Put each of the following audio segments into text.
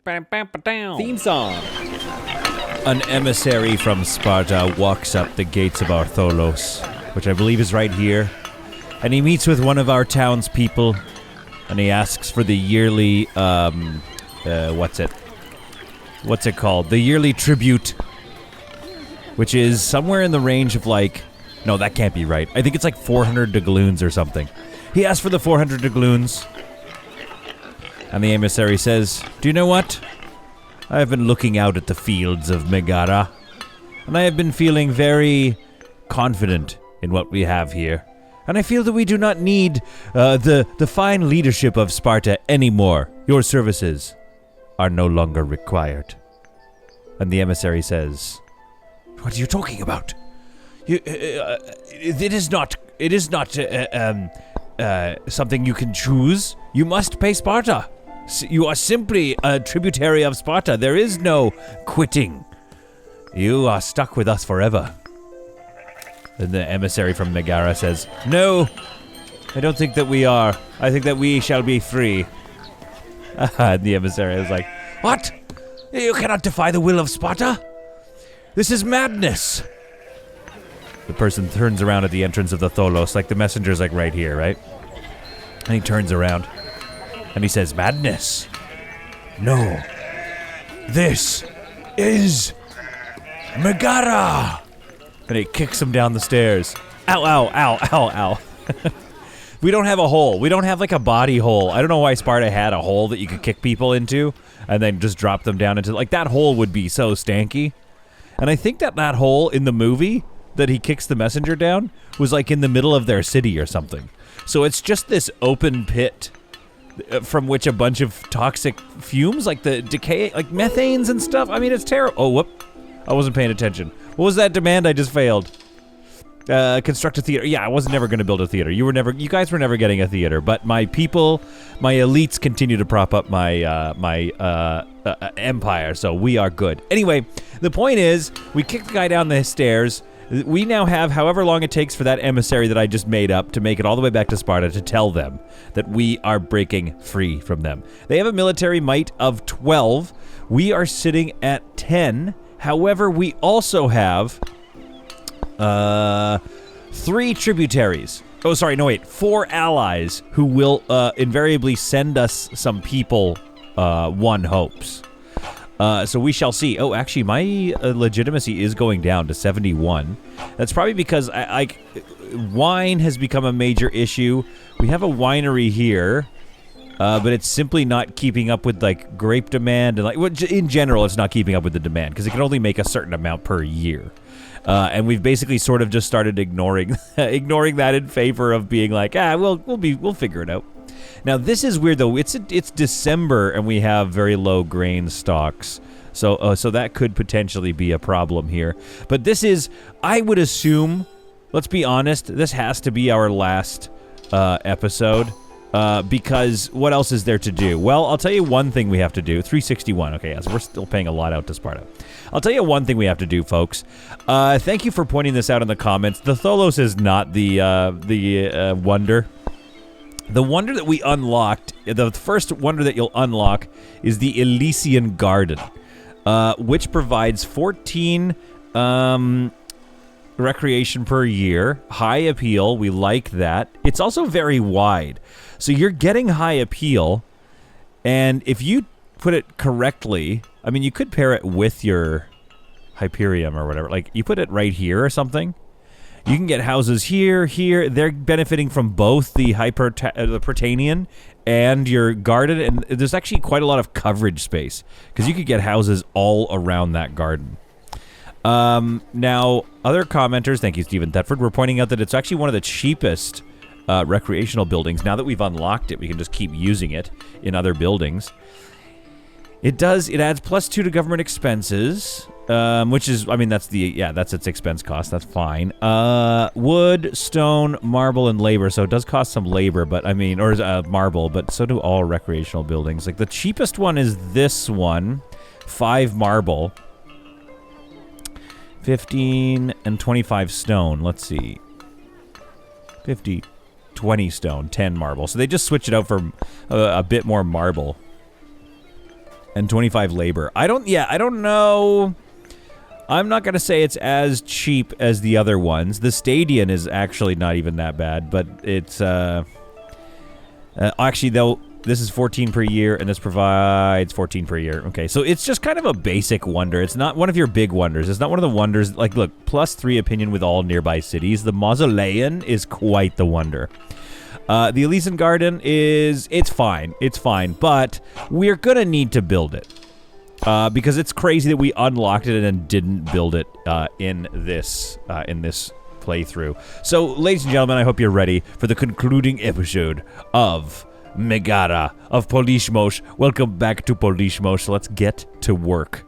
Theme song. An emissary from Sparta walks up the gates of Artholos, which I believe is right here, and he meets with one of our townspeople, and he asks for the yearly, what's it called? The yearly tribute, which is somewhere in the range of no, that can't be right. I think it's like 400 doubloons or something. He asks for the 400 doubloons, and the emissary says, "Do you know what? I have been looking out at the fields of Megara, and I have been feeling very confident in what we have here. And I feel that we do not need the fine leadership of Sparta anymore. Your services are no longer required." And the emissary says, "What are you talking about? It is not something you can choose. You must pay Sparta. You are simply a tributary of Sparta. There is no quitting. You are stuck with us forever." And the emissary from Megara says, "No, I don't think that we are. I think that we shall be free." And the emissary is like, "What? You cannot defy the will of Sparta? This is madness." The person turns around at the entrance of the Tholos, the messenger's right here, right? And he turns around, and he says, "Madness? No. This is Megara!" And he kicks him down the stairs. Ow, ow, ow, ow, ow. We don't have a hole. We don't have a body hole. I don't know why Sparta had a hole that you could kick people into and then just drop them down into... that hole would be so stanky. And I think that hole in the movie that he kicks the messenger down was in the middle of their city or something. So it's just this open pit from which a bunch of toxic fumes, the decay, methanes and stuff. I mean, it's terrible. Oh, whoop. I wasn't paying attention. What was that demand I just failed? Construct a theater. Yeah, I was never going to build a theater. You guys were never getting a theater, but my people, my elites continue to prop up my empire, so we are good. Anyway, the point is, we kick the guy down the stairs. We now have however long it takes for that emissary that I just made up to make it all the way back to Sparta to tell them that we are breaking free from them. They have a military might of 12. We are sitting at 10. However, we also have 3 tributaries. Oh, sorry, no, wait. 4 allies who will invariably send us some people, one hopes. So we shall see. Oh, actually, my legitimacy is going down to 71. That's probably because wine has become a major issue. We have a winery here, but it's simply not keeping up with grape demand and in general, it's not keeping up with the demand because it can only make a certain amount per year. And we've basically sort of just started ignoring that in favor of being we'll figure it out. Now, this is weird, though. It's December, and we have very low grain stocks. So that could potentially be a problem here. But this is, I would assume, let's be honest, this has to be our last episode. Because what else is there to do? Well, I'll tell you one thing we have to do. 361. Okay, yes, we're still paying a lot out to Sparta. I'll tell you one thing we have to do, folks. Thank you for pointing this out in the comments. The Tholos is not the wonder. The wonder that we unlocked, the first wonder that you'll unlock is the Elysian Garden, which provides 14 recreation per year, high appeal. We like that. It's also very wide. So you're getting high appeal, and if you put it correctly, I mean, you could pair it with your Hyperium or whatever. You put it right here or something. You can get houses here. They're benefiting from both the the Prytanean and your garden, and there's actually quite a lot of coverage space because you could get houses all around that garden. Now, other commenters, thank you, Stephen Thetford, were pointing out that it's actually one of the cheapest recreational buildings. Now that we've unlocked it, we can just keep using it in other buildings. It adds +2 to government expenses, which is, I mean, that's its expense cost. That's fine. Wood, stone, marble, and labor. So it does cost some labor, but I mean, or marble, but so do all recreational buildings. The cheapest one is this one, 5 marble, 15 and 25 stone. Let's see. 50, 20 stone, 10 marble. So they just switch it out for a bit more marble. And 25 labor. I don't know. I'm not going to say it's as cheap as the other ones. The Stadion is actually not even that bad, but it's, actually, though, this is 14 per year, and this provides 14 per year. Okay, so it's just kind of a basic wonder. It's not one of your big wonders. It's not one of the wonders, like, look, +3 opinion with all nearby cities. The Mausoleum is quite the wonder. The Elysian Garden it's fine, but we're gonna need to build it. Because it's crazy that we unlocked it and didn't build it in this playthrough. So, ladies and gentlemen, I hope you're ready for the concluding episode of Megara of Polismos. Welcome back to Polismos. Let's get to work.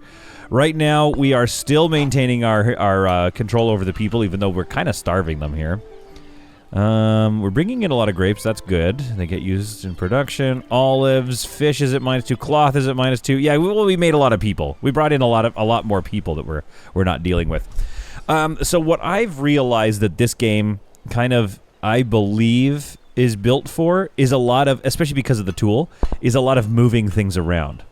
Right now, we are still maintaining our control over the people, even though we're kind of starving them here. We're bringing in a lot of grapes. That's good. They get used in production. Olives, fish is at -2, cloth is at -2. Yeah, we made a lot of people. We brought in a lot more people that we're not dealing with. So what I've realized that this game kind of, I believe, is built for is a lot of, especially because of the tool, is a lot of moving things around.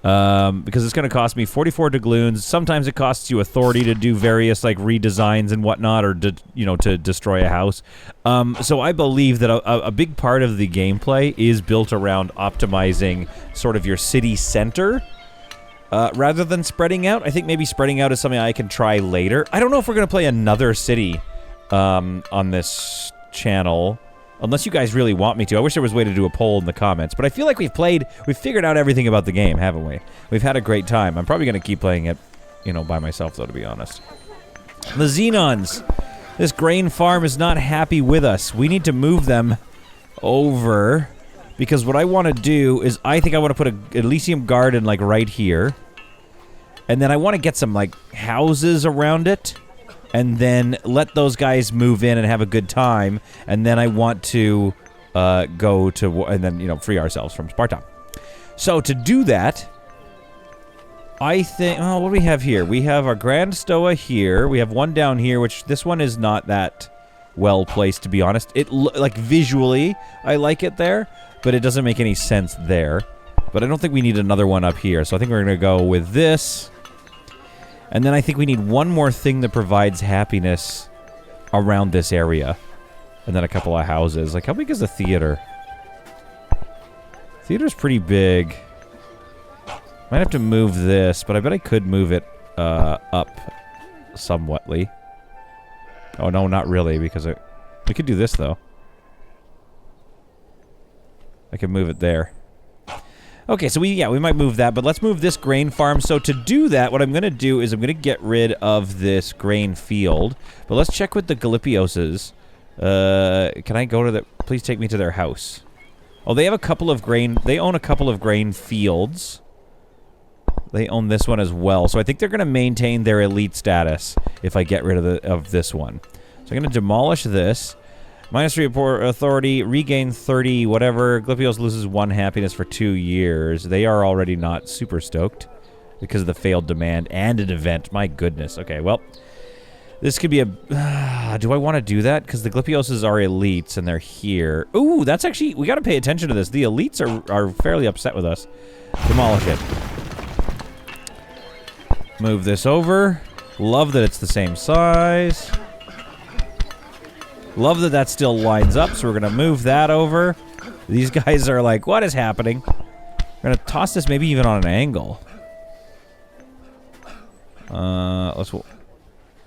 Because it's going to cost me 44 doubloons. Sometimes it costs you authority to do various like redesigns and whatnot, or to destroy a house. So I believe that a big part of the gameplay is built around optimizing sort of your city center, rather than spreading out. I think maybe spreading out is something I can try later. I don't know if we're going to play another city on this channel. Unless you guys really want me to. I wish there was a way to do a poll in the comments. But I feel like we've figured out everything about the game, haven't we? We've had a great time. I'm probably going to keep playing it, by myself, though, to be honest. The Xenons. This grain farm is not happy with us. We need to move them over. Because what I want to do is, I think I want to put a Elysium Garden, like, right here. And then I want to get some, like, houses around it. And then let those guys move in and have a good time. And then I want to go to, and then, free ourselves from Sparta. So to do that, I think, what do we have here? We have our Grand Stoa here. We have one down here, which this one is not that well placed, to be honest. Like, visually, I like it there, but it doesn't make any sense there. But I don't think we need another one up here. So I think we're going to go with this. And then I think we need one more thing that provides happiness around this area. And then a couple of houses. Like, how big is the theater? Theater's pretty big. Might have to move this, but I bet I could move it up somewhatly. Oh, no, not really, because we could do this, though. I could move it there. Okay, so we might move that, but let's move this grain farm. So to do that, what I'm going to do is I'm going to get rid of this grain field. But let's check with the Galipioses. Can I go to the... Please take me to their house. Oh, they have a couple of grain... They own a couple of grain fields. They own this one as well. So I think they're going to maintain their elite status if I get rid of this one. So I'm going to demolish this. -3 authority, regain 30, whatever. Galipios loses 1 happiness for 2 years. They are already not super stoked because of the failed demand and an event. My goodness. Okay, well, this could be a... do I want to do that? Because the Galipioses are elites and they're here. Ooh, that's actually... We got to pay attention to this. The elites are fairly upset with us. Demolish it. Move this over. Love that it's the same size. Love that still lines up, so we're going to move that over. These guys are like, what is happening? We're going to toss this maybe even on an angle. Let's...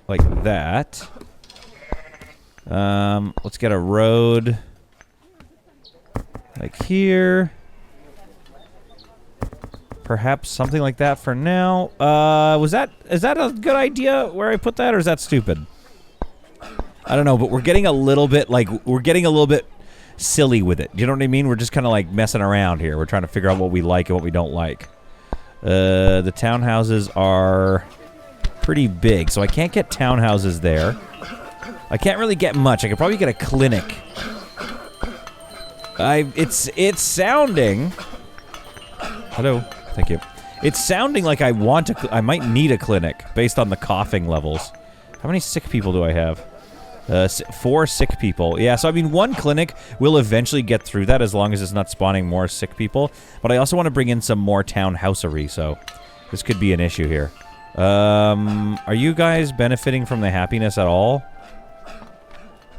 Like that. Let's get a road. Like here. Perhaps something like that for now. Is that a good idea where I put that, or is that stupid? I don't know, but we're getting a little bit, silly with it. Do you know what I mean? We're just kind of, like, messing around here. We're trying to figure out what we like and what we don't like. The townhouses are pretty big, so I can't get townhouses there. I can't really get much. I could probably get a clinic. It's sounding... Hello. Thank you. It's sounding like I might need a clinic based on the coughing levels. How many sick people do I have? 4 sick people. Yeah, so I mean, 1 clinic will eventually get through that as long as it's not spawning more sick people. But I also want to bring in some more townhousery, so this could be an issue here. Are you guys benefiting from the happiness at all?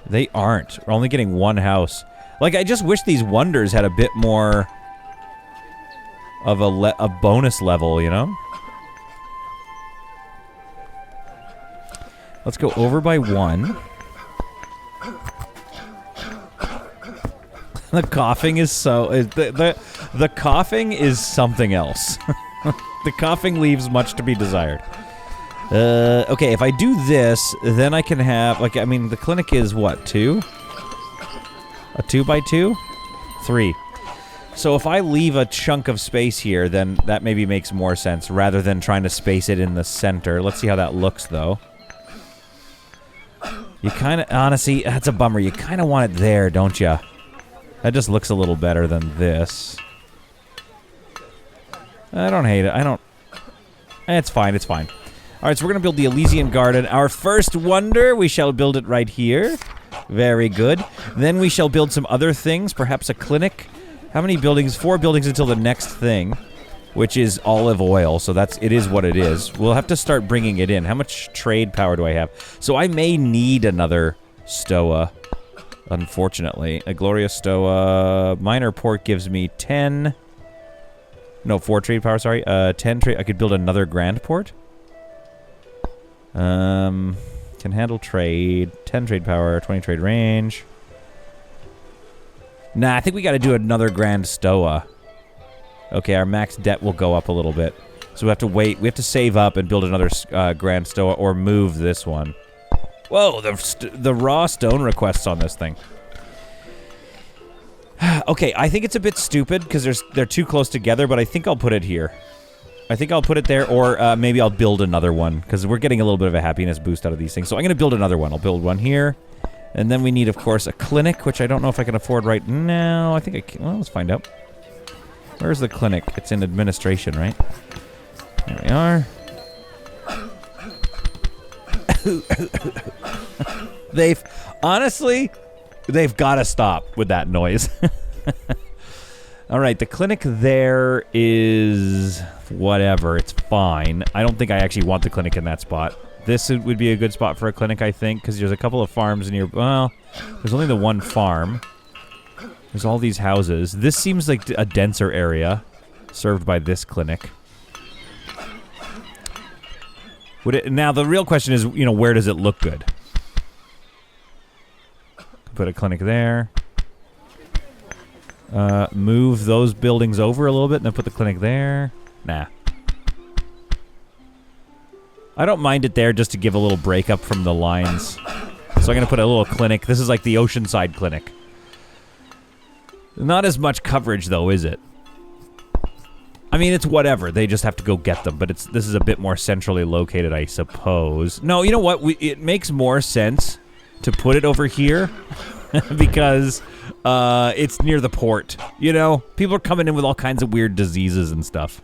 They aren't. We're only getting 1 house. Like, I just wish these wonders had a bit more of a bonus level, you know? Let's go over by 1. The coughing is so... The coughing is something else. The coughing leaves much to be desired. Okay, if I do this, then I can have... Like, I mean, the clinic is, what, 2? A 2x2? 3. So if I leave a chunk of space here, then that maybe makes more sense, rather than trying to space it in the center. Let's see how that looks, though. You kind of... Honestly, that's a bummer. You kind of want it there, don't you? That just looks a little better than this. I don't hate it. I don't... It's fine, it's fine. Alright, so we're going to build the Elysian Garden. Our first wonder, we shall build it right here. Very good. Then we shall build some other things, perhaps a clinic. How many buildings? 4 buildings until the next thing, which is olive oil. So it is what it is. We'll have to start bringing it in. How much trade power do I have? So I may need another stoa, unfortunately. A glorious stoa. Minor port gives me 10... No, 4 trade power, sorry. 10 trade... I could build another grand port. Can handle trade. 10 trade power, 20 trade range. Nah, I think we gotta do another grand stoa. Okay, our max debt will go up a little bit. So we have to wait. We have to save up and build another grand stoa or move this one. Whoa, the raw stone requests on this thing. Okay, I think it's a bit stupid because they're too close together, but I think I'll put it here. I think I'll put it there, or maybe I'll build another one because we're getting a little bit of a happiness boost out of these things. So I'm going to build another one. I'll build one here. And then we need, of course, a clinic, which I don't know if I can afford right now. I think I can. Well, let's find out. Where's the clinic? It's in administration, right? There we are. Honestly, they've got to stop with that noise. All right, the clinic there is whatever. It's fine. I don't think I actually want the clinic in that spot. This would be a good spot for a clinic, I think, because there's a couple of farms near... Well, there's only the 1 farm. There's all these houses. This seems like a denser area served by this clinic. Now, the real question is, you know, where does it look good? Put a clinic there. Move those buildings over a little bit and then put the clinic there. Nah. I don't mind it there just to give a little break up from the lines. So I'm going to put a little clinic. This is like the Oceanside Clinic. Not as much coverage, though, is it? I mean, it's whatever. They just have to go get them. But this is a bit more centrally located, I suppose. No, you know what? It makes more sense to put it over here. Because it's near the port. You know? People are coming in with all kinds of weird diseases and stuff.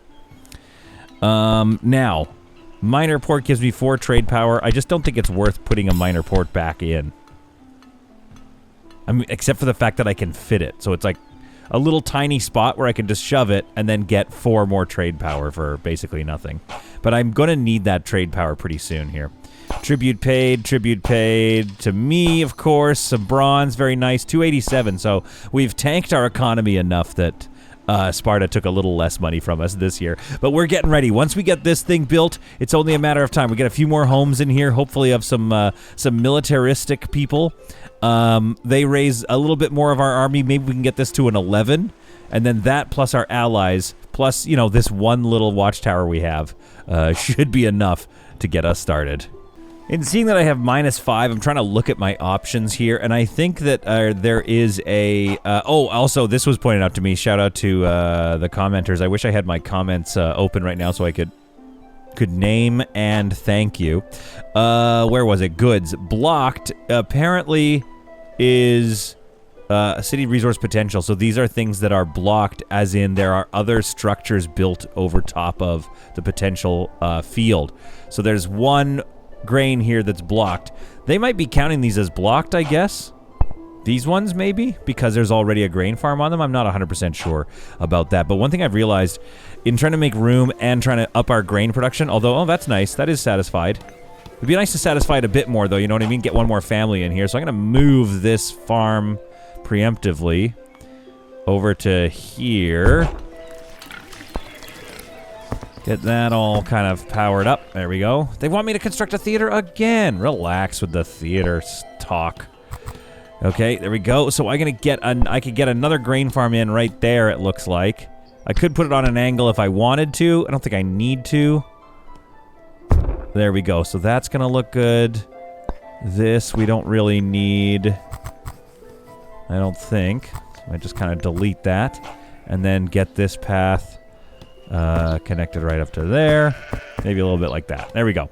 Now... Minor port gives me 4 trade power. I just don't think it's worth putting a minor port back in. I mean, except for the fact that I can fit it. So it's like a little tiny spot where I can just shove it and then get 4 more trade power for basically nothing. But I'm going to need that trade power pretty soon here. Tribute paid to me, of course. Some bronze, very nice. 287. So we've tanked our economy enough that... Sparta took a little less money from us this year. But we're getting ready. Once we get this thing built, it's only a matter of time. We get a few more homes in here, hopefully of some militaristic people. They raise a little bit more of our army. Maybe we can get this to an 11. And then that plus our allies, plus, you know, this one little watchtower we have, should be enough to get us started. And seeing that I have -5, I'm trying to look at my options here, and I think that there is a... oh, also, this was pointed out to me. Shout out to the commenters. I wish I had my comments open right now so I could name and thank you. Where was it? Goods. Blocked, apparently, is a city resource potential. So these are things that are blocked, as in there are other structures built over top of the potential field. So there's one... grain here that's blocked. They might be counting these as blocked, I guess. These ones, maybe? Because there's already a grain farm on them. I'm not 100% sure about that. But one thing I've realized in trying to make room and trying to up our grain production, although, oh, that's nice. That is satisfied. It'd be nice to satisfy it a bit more, though. You know what I mean? Get one more family in here. So I'm going to move this farm preemptively over to here. Get that all kind of powered up. There we go. They want me to construct a theater again. Relax with the theater talk. Okay, there we go. So I'm gonna get I could get another grain farm in right there, it looks like. I could put it on an angle if I wanted to. I don't think I need to. There we go. So that's gonna look good. This we don't really need. I don't think. So I just kind of delete that. And then get this path connected right up to there. Maybe a little bit like that. There we go.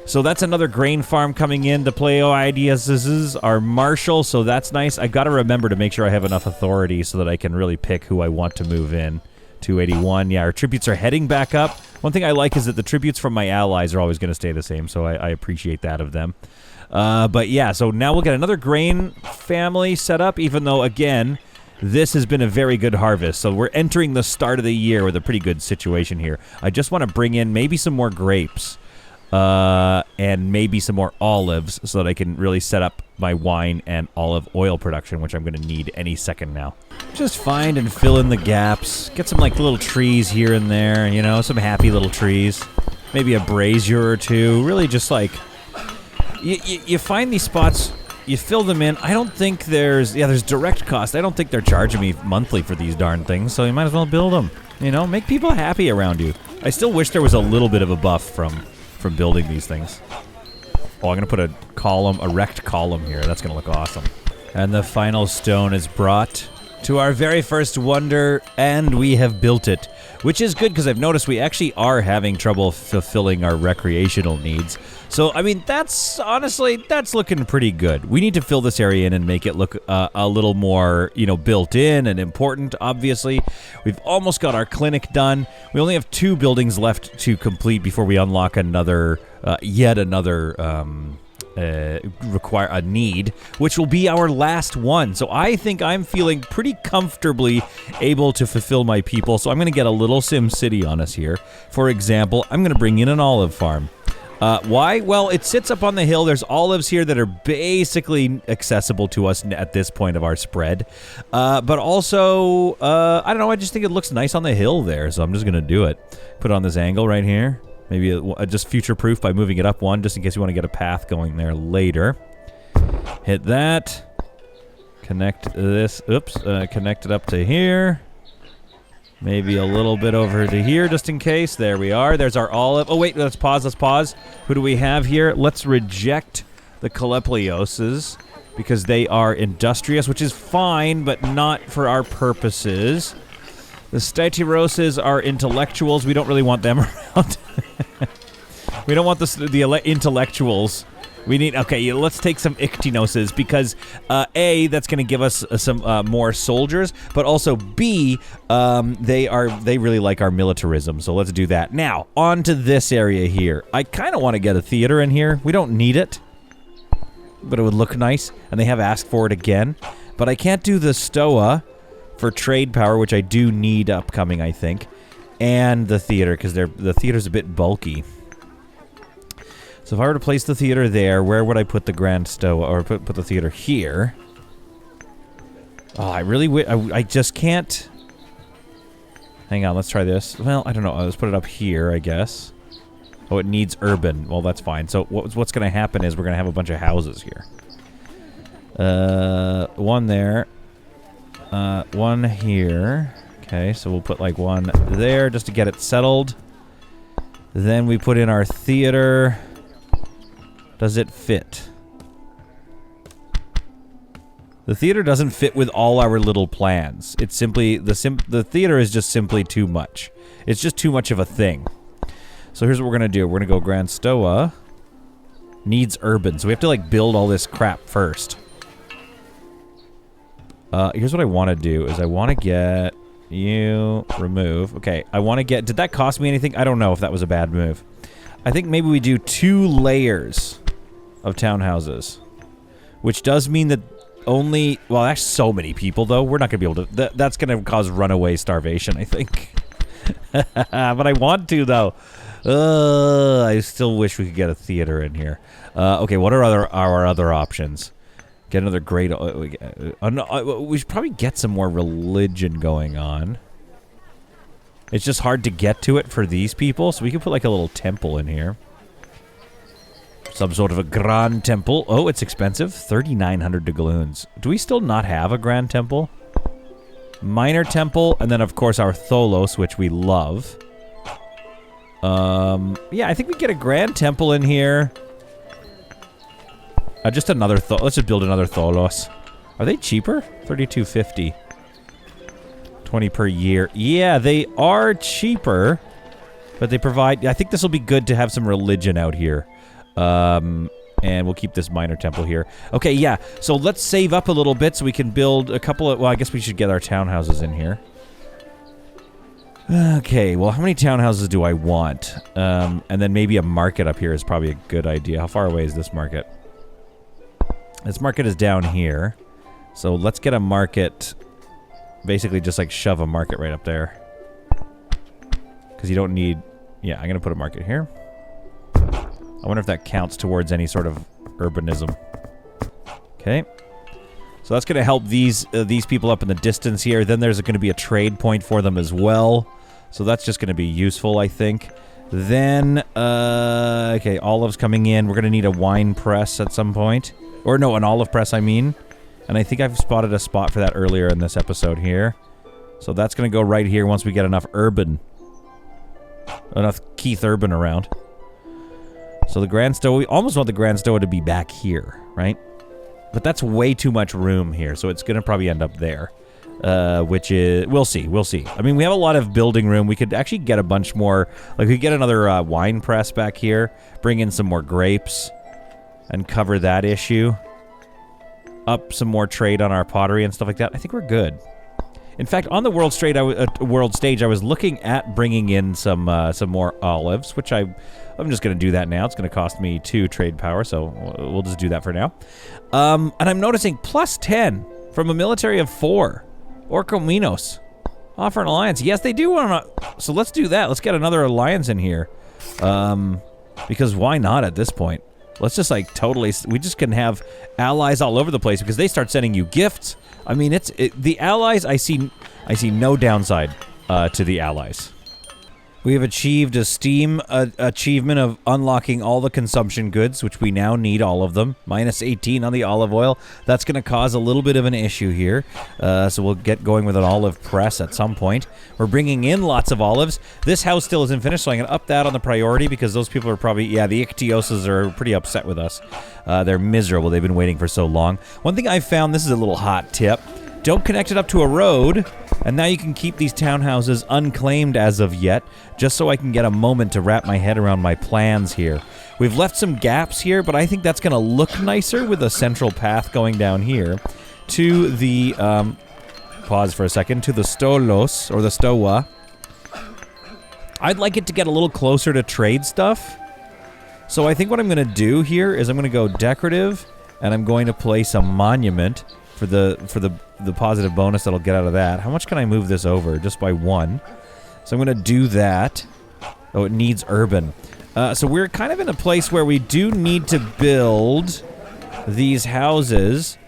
So that's another grain farm coming in to play. Oh, ideas. This is our marshal, so that's nice. I've got to remember to make sure I have enough authority so that I can really pick who I want to move in. 281. Yeah, our tributes are heading back up. One thing I like is that the tributes from my allies are always going to stay the same, so I appreciate that of them. But yeah, so now we'll get another grain family set up, even though, again, this has been a very good harvest. So we're entering the start of the year with a pretty good situation here. I just want to bring in maybe some more grapes. And maybe some more olives so that I can really set up my wine and olive oil production, which I'm going to need any second now. Just find and fill in the gaps. Get some, like, little trees here and there, you know, some happy little trees. Maybe a brazier or two. Really just, like, you find these spots, you fill them in. I don't think there's direct cost. I don't think they're charging me monthly for these darn things, so you might as well build them. You know, make people happy around you. I still wish there was a little bit of a buff from building these things. Oh, I'm going to put a erect column here. That's going to look awesome. And the final stone is brought to our very first wonder, and we have built it. Which is good, because I've noticed we actually are having trouble fulfilling our recreational needs. So, I mean, that's looking pretty good. We need to fill this area in and make it look a little more, you know, built in and important, obviously. We've almost got our clinic done. We only have 2 buildings left to complete before we unlock yet another require a need, which will be our last one. So I think I'm feeling pretty comfortably able to fulfill my people. So I'm going to get a little Sim City on us here. For example, I'm going to bring in an olive farm. Why? Well, it sits up on the hill. There's olives here that are basically accessible to us at this point of our spread. But also, I don't know, I just think it looks nice on the hill there, so I'm just going to do it. Put it on this angle right here. Maybe just future-proof by moving it up one, just in case you want to get a path going there later. Hit that. Connect this. Oops. Connect it up to here. Maybe a little bit over to here, just in case. There we are. There's our olive. Oh, wait. Let's pause. Who do we have here? Let's reject the Caleplioses, because they are industrious, which is fine, but not for our purposes. The Stytiroses are intellectuals. We don't really want them around. We don't want the intellectuals. We need... Okay, let's take some Ictinoses, because, A, that's going to give us some more soldiers, but also, B, they really like our militarism, so let's do that. Now, on to this area here. I kind of want to get a theater in here. We don't need it, but it would look nice, and they have asked for it again. But I can't do the Stoa for trade power, which I do need upcoming, I think, and the theater, because the theater's a bit bulky. So if I were to place the theater there, where would I put the Grand Stoa, or put the theater here? Oh, I just can't. Hang on, let's try this. Well, I don't know. Let's put it up here, I guess. Oh, it needs urban. Well, that's fine. So what's going to happen is we're going to have a bunch of houses here. One there. One here. Okay, so we'll put like one there just to get it settled. Then we put in our theater. Does it fit? The theater doesn't fit with all our little plans. It's simply, the theater is just simply too much. It's just too much of a thing. So here's what we're going to do. We're going to go Grand Stoa. Needs urban. So we have to like build all this crap first. Here's what I want to do is I want to get you remove. Okay, I want to get... Did that cost me anything? I don't know if that was a bad move. I think maybe we do 2 layers of townhouses. Which does mean that only... Well, that's so many people, though. We're not going to be able to... That's going to cause runaway starvation, I think. But I want to, though. I still wish we could get a theater in here. Okay, what are our other options? Get another great... we should probably get some more religion going on. It's just hard to get to it for these people, so we could put like a little temple in here. Some sort of a grand temple. Oh, it's expensive. 3,900 doubloons. Do we still not have a grand temple? Minor temple, and then of course our Tholos, which we love. Yeah, I think we get a grand temple in here. Just another let's just build another Tholos. Are they cheaper? 3,250. 20 per year. Yeah, they are cheaper, but they provide... I think this will be good to have some religion out here. And we'll keep this minor temple here. Okay, yeah. So let's save up a little bit so we can build a couple of... Well, I guess we should get our townhouses in here. Okay, well, how many townhouses do I want? And then maybe a market up here is probably a good idea. How far away is this market? This market is down here. So let's get a market... Basically just like shove a market right up there. Because you don't need... Yeah, I'm going to put a market here. I wonder if that counts towards any sort of urbanism. Okay. So that's going to help these people up in the distance here. Then there's going to be a trade point for them as well. So that's just going to be useful, I think. Then, okay, olives coming in. We're going to need a wine press at some point. Or no, an olive press, I mean. And I think I've spotted a spot for that earlier in this episode here. So that's going to go right here once we get enough Keith Urban around. So the Grand Stoa, we almost want the Grand Stoa to be back here, right? But that's way too much room here, so it's going to probably end up there. Which is... We'll see, we'll see. I mean, we have a lot of building room. We could actually get a bunch more... Like, we could get another wine press back here. Bring in some more grapes. And cover that issue. Up some more trade on our pottery and stuff like that. I think we're good. In fact, on the world stage, I was looking at bringing in some more olives, which I'm just going to do that now. It's going to cost me 2 trade power, so we'll just do that for now. And I'm noticing plus 10 from a military of 4. Orcominos. Offer an alliance. Yes, they do want to... So let's do that. Let's get another alliance in here. Because why not at this point? Let's just like totally... We just can have allies all over the place because they start sending you gifts. I mean, the allies, I see no downside to the allies. We have achieved a Steam achievement of unlocking all the consumption goods, which we now need all of them. Minus 18 on the olive oil. That's going to cause a little bit of an issue here. So we'll get going with an olive press at some point. We're bringing in lots of olives. This house still isn't finished, so I'm going to up that on the priority because those people are probably... Yeah, the Ichthyoses are pretty upset with us. They're miserable. They've been waiting for so long. One thing I found, this is a little hot tip. Don't connect it up to a road, and now you can keep these townhouses unclaimed as of yet, just so I can get a moment to wrap my head around my plans here. We've left some gaps here, but I think that's going to look nicer with a central path going down here to the, pause for a second, to the Stolos, or the Stoa. I'd like it to get a little closer to trade stuff. So I think what I'm going to do here is I'm going to go decorative, and I'm going to place a monument for the positive bonus that'll get out of that. How much can I move this over? Just by 1. So I'm going to do that. Oh, it needs urban. So we're kind of in a place where we do need to build these houses.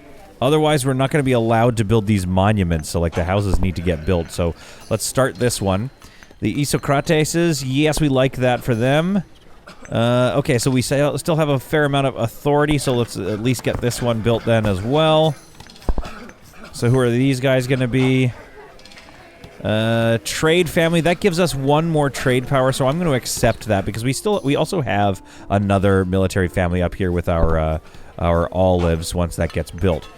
Otherwise, we're not going to be allowed to build these monuments. So, like, the houses need to get built. So let's start this one. The Isocrateses, yes, we like that for them. Okay, so we still have a fair amount of authority. So let's at least get this one built then as well. So who are these guys going to be? Trade family. That gives us 1 more trade power, so I'm going to accept that because we also have another military family up here with our olives once that gets built.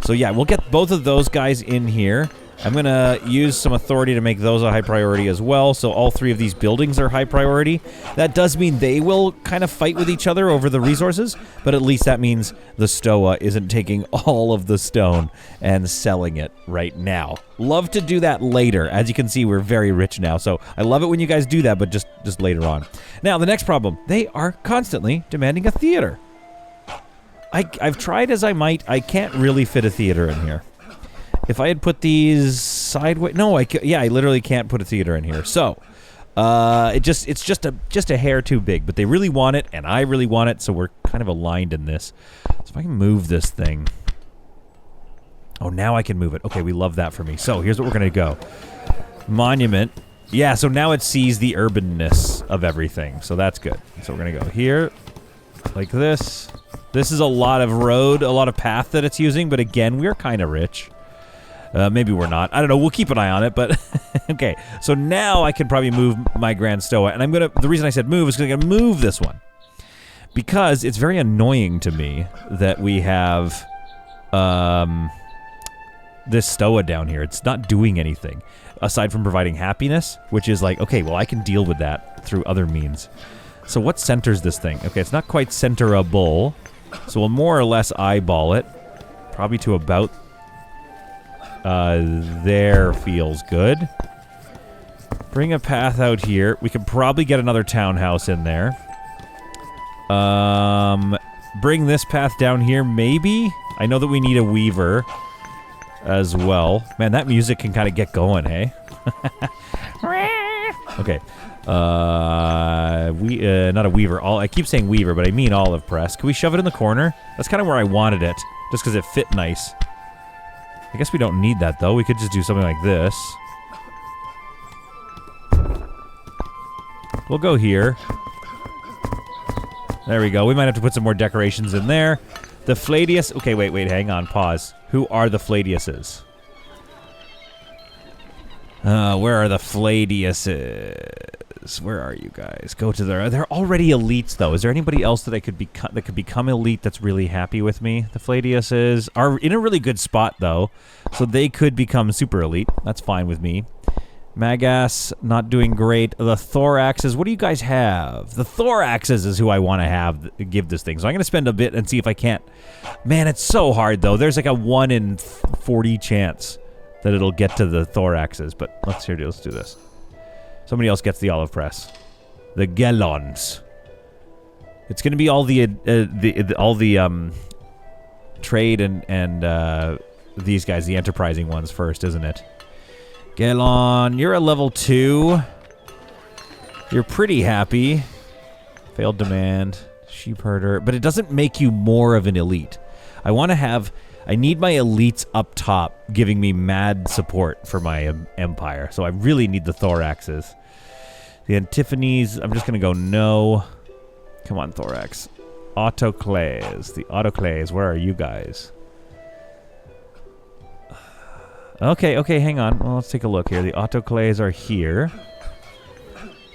So yeah, we'll get both of those guys in here. I'm going to use some authority to make those a high priority as well, so all 3 of these buildings are high priority. That does mean they will kind of fight with each other over the resources, but at least that means the Stoa isn't taking all of the stone and selling it right now. Love to do that later. As you can see, we're very rich now, so I love it when you guys do that, but just later on. Now, the next problem. They are constantly demanding a theater. I've tried as I might. I can't really fit a theater in here. If I had put these sideways... No, I literally can't put a theater in here. So, it's just a hair too big. But they really want it, and I really want it, so we're kind of aligned in this. So if I can move this thing... Oh, now I can move it. Okay, we love that for me. So, here's what we're going to go. Monument. Yeah, so now it sees the urbanness of everything. So that's good. So we're going to go here, like this. This is a lot of road, a lot of path that it's using, but again, we're kind of rich. Maybe we're not. I don't know. We'll keep an eye on it, but... okay, so now I can probably move my Grand Stoa, and I'm going to... The reason I said move is because I'm going to move this one. Because it's very annoying to me that we have... this Stoa down here. It's not doing anything aside from providing happiness, which is like, okay, well, I can deal with that through other means. So what centers this thing? Okay, it's not quite centerable, so we'll more or less eyeball it. Probably to about there feels good. Bring a path out here. We could probably get another townhouse in there. Bring this path down here, maybe? I know that we need a weaver as well. Man, that music can kind of get going, hey? Okay. Not a weaver. I keep saying weaver, but I mean olive press. Can we shove it in the corner? That's kind of where I wanted it, just because it fit nice. I guess we don't need that, though. We could just do something like this. We'll go here. There we go. We might have to put some more decorations in there. The Fladius... Okay, wait, hang on. Pause. Who are the Fladiuses? Where are the Fladiuses? Where are you guys? Go to their... They're already elites, though. Is there anybody else that could become elite that's really happy with me? The Fladiuses are in a really good spot, though. So they could become super elite. That's fine with me. Magas, not doing great. The Thoraxes, what do you guys have? The Thoraxes is who I want to have give this thing. So I'm going to spend a bit and see if I can't. Man, it's so hard, though. There's like a 1 in 40 chance that it'll get to the Thoraxes. But let's do this. Somebody else gets the olive press. The Gelons. It's going to be all the trade and these guys, the enterprising ones first, isn't it? Gelon, you're a level 2. You're pretty happy. Failed demand. Sheep herder. But it doesn't make you more of an elite. I need my elites up top giving me mad support for my empire. So I really need the Thoraxes. The Antiphanes, I'm just going to go no. Come on, Thorax. Autoclays. The Autoclays, where are you guys? Okay, hang on. Well, let's take a look here. The autoclaves are here.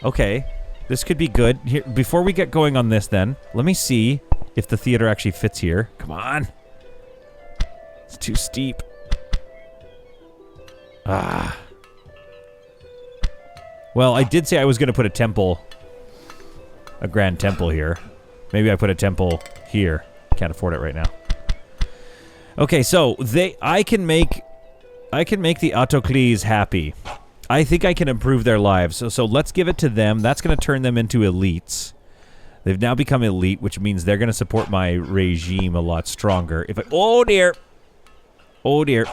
Okay, this could be good. Here, before we get going on this, then, let me see if the theater actually fits here. Come on. It's too steep. Ah. Well, I did say I was going to put a temple, a grand temple here. Maybe I put a temple here. Can't afford it right now. Okay, so I can make the Autocles happy. I think I can improve their lives. So let's give it to them. That's going to turn them into elites. They've now become elite, which means they're going to support my regime a lot stronger. Oh, dear. Oh, dear.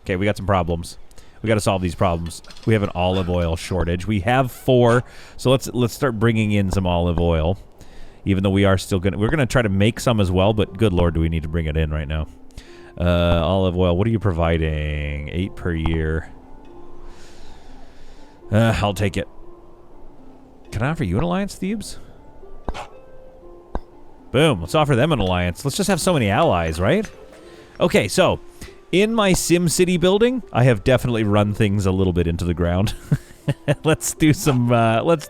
Okay, we got some problems. We got to solve these problems. We have an olive oil shortage. We have 4, so let's start bringing in some olive oil. Even though we are still we're going to try to make some as well, but good lord, do we need to bring it in right now. Olive oil, what are you providing? 8 per year. I'll take it. Can I offer you an alliance, Thebes? Boom, let's offer them an alliance. Let's just have so many allies, right? Okay, so, in my SimCity building, I have definitely run things a little bit into the ground. Let's do some, let's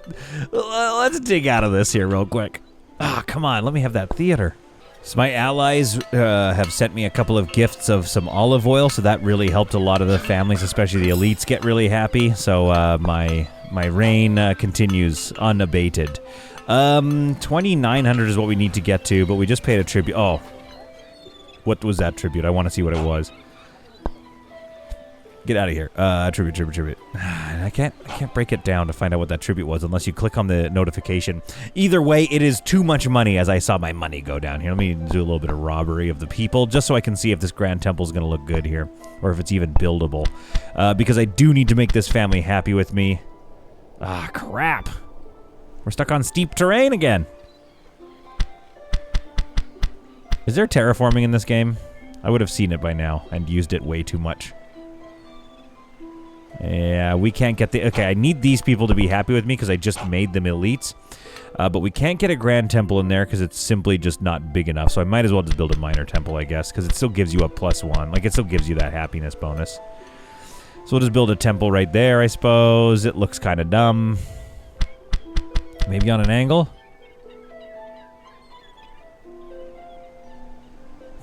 dig out of this here real quick. Ah, come on, let me have that theater. So my allies have sent me a couple of gifts of some olive oil, so that really helped a lot of the families, especially the elites, get really happy. So my reign continues unabated. 2,900 is what we need to get to, but we just paid a tribute. Oh, what was that tribute? I want to see what it was. Get out of here. Tribute. I can't break it down to find out what that tribute was unless you click on the notification. Either way, it is too much money as I saw my money go down here. Let me do a little bit of robbery of the people just so I can see if this Grand Temple is going to look good here or if it's even buildable. Because I do need to make this family happy with me. Ah, crap. We're stuck on steep terrain again. Is there terraforming in this game? I would have seen it by now and used it way too much. Yeah, we can't get the... Okay, I need these people to be happy with me because I just made them elites. But we can't get a grand temple in there because it's simply just not big enough. So I might as well just build a minor temple, I guess, because it still gives you a +1. Like, it still gives you that happiness bonus. So we'll just build a temple right there, I suppose. It looks kind of dumb. Maybe on an angle?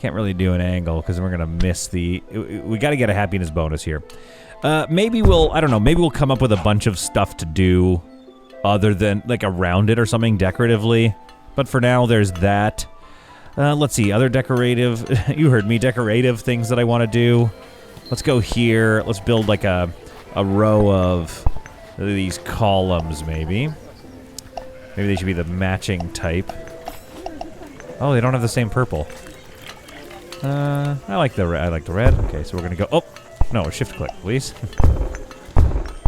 Can't really do an angle because we're going to miss the... We got to get a happiness bonus here. Maybe we'll... I don't know. Maybe we'll come up with a bunch of stuff to do other than, like, around it or something decoratively. But for now, there's that. Let's see. Other decorative... You heard me. Decorative things that I want to do. Let's go here. Let's build, like, a row of these columns, maybe. Maybe they should be the matching type. Oh, they don't have the same purple. I like the red. Okay, so we're gonna go. Oh, no, shift click, please.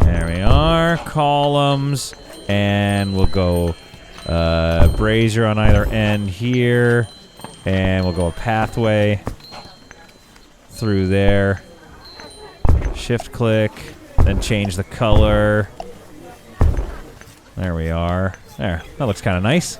There we are. Columns, and we'll go brazier on either end here, and we'll go a pathway through there. Shift click, then change the color. There we are. There, that looks kind of nice.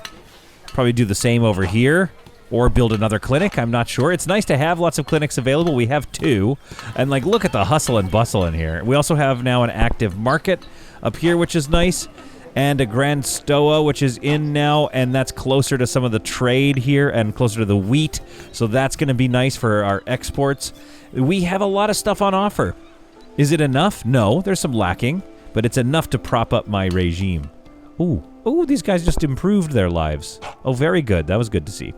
Probably do the same over here. Or build another clinic, I'm not sure. It's nice to have lots of clinics available. We have 2. And, like, look at the hustle and bustle in here. We also have now an active market up here, which is nice. And a Grand Stoa, which is in now. And that's closer to some of the trade here and closer to the wheat. So that's going to be nice for our exports. We have a lot of stuff on offer. Is it enough? No, there's some lacking. But it's enough to prop up my regime. Ooh, these guys just improved their lives. Oh, very good. That was good to see.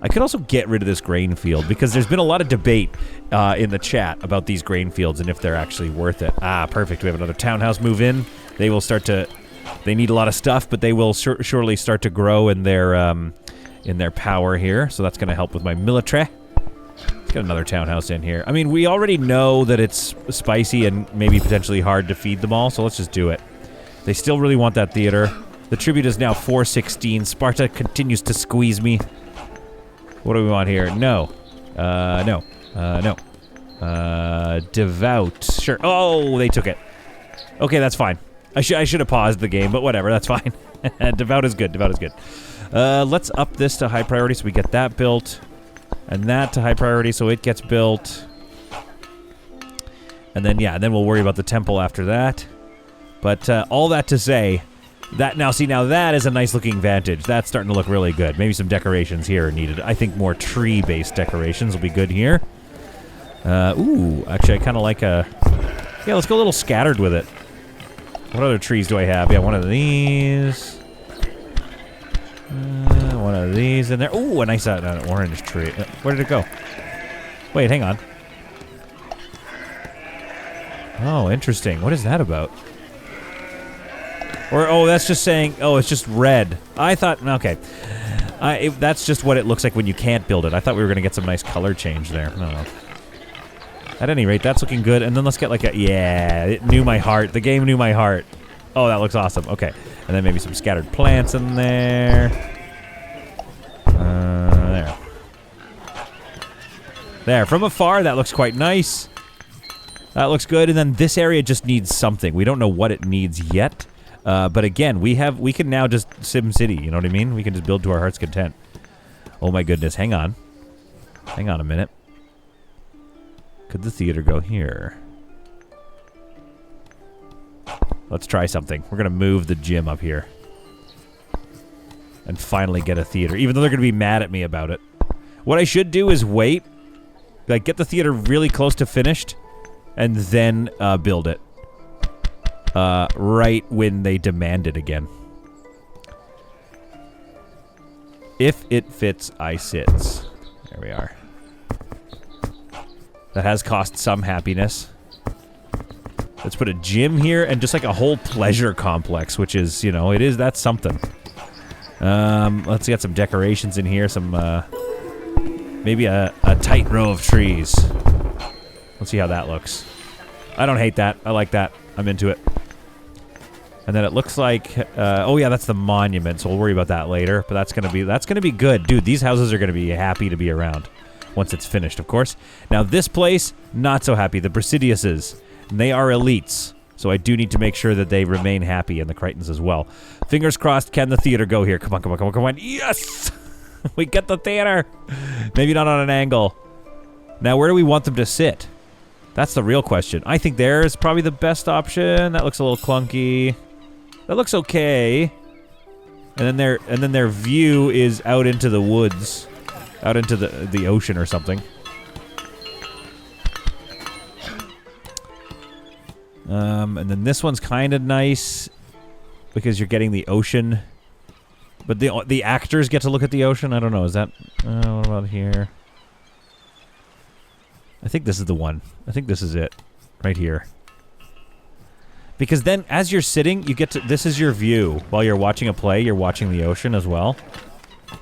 I could also get rid of this grain field because there's been a lot of debate in the chat about these grain fields and if they're actually worth it. Ah, perfect. We have another townhouse move in. They will start to... They need a lot of stuff, but they will surely start to grow in their power here. So that's going to help with my military. Let's get another townhouse in here. I mean, we already know that it's spicy and maybe potentially hard to feed them all, so let's just do it. They still really want that theater. The tribute is now 416. Sparta continues to squeeze me. What do we want here? No. No. Devout. Sure. Oh, they took it. Okay, that's fine. I should have paused the game, but whatever. That's fine. Devout is good. Devout is good. Let's up this to high priority so we get that built. And that to high priority so it gets built. And then, yeah, then we'll worry about the temple after that. But all that to say... Now that is a nice looking vantage. That's starting to look really good. Maybe some decorations here are needed. I think more tree-based decorations will be good here. Ooh, actually I kind of like a... Yeah, let's go a little scattered with it. What other trees do I have? Yeah, one of these. One of these in there. Ooh, a nice orange tree. Where did it go? Wait, hang on. Oh, interesting. What is that about? Or, oh, that's just saying, oh, it's just red. I thought, okay. That's just what it looks like when you can't build it. I thought we were going to get some nice color change there. I don't know. At any rate, that's looking good. And then let's get like a, yeah, it knew my heart. The game knew my heart. Oh, that looks awesome. Okay. And then maybe some scattered plants in there. There. There. From afar, that looks quite nice. That looks good. And then this area just needs something. We don't know what it needs yet. But again, we can now just Sim City, you know what I mean? We can just build to our heart's content. Oh my goodness, hang on. Hang on a minute. Could the theater go here? Let's try something. We're gonna move the gym up here. And finally get a theater, even though they're gonna be mad at me about it. What I should do is wait, like get the theater really close to finished, and then build it. Right when they demand it again. If it fits, I sits. There we are. That has cost some happiness. Let's put a gym here and just like a whole pleasure complex, which is, you know, that's something. Let's get some decorations in here, some, maybe a tight row of trees. Let's see how that looks. I don't hate that. I like that. I'm into it. And then it looks like, oh yeah, that's the monument, so we'll worry about that later. But that's gonna be good. Dude, these houses are gonna be happy to be around. Once it's finished, of course. Now this place, not so happy. The Brasidiuses. They are elites, so I do need to make sure that they remain happy, and the Crichtons as well. Fingers crossed, can the theater go here? Come on, come on, come on, come on. Yes! We get the theater! Maybe not on an angle. Now, where do we want them to sit? That's the real question. I think there's probably the best option. That looks a little clunky. That looks okay. And then their view is out into the woods. Out into the ocean or something. And then this one's kind of nice because you're getting the ocean, but the actors get to look at the ocean. I don't know. Is that? What about here? I think this is the one. I think this is it, right here. Because then, as you're sitting, you get to. This is your view while you're watching a play. You're watching the ocean as well.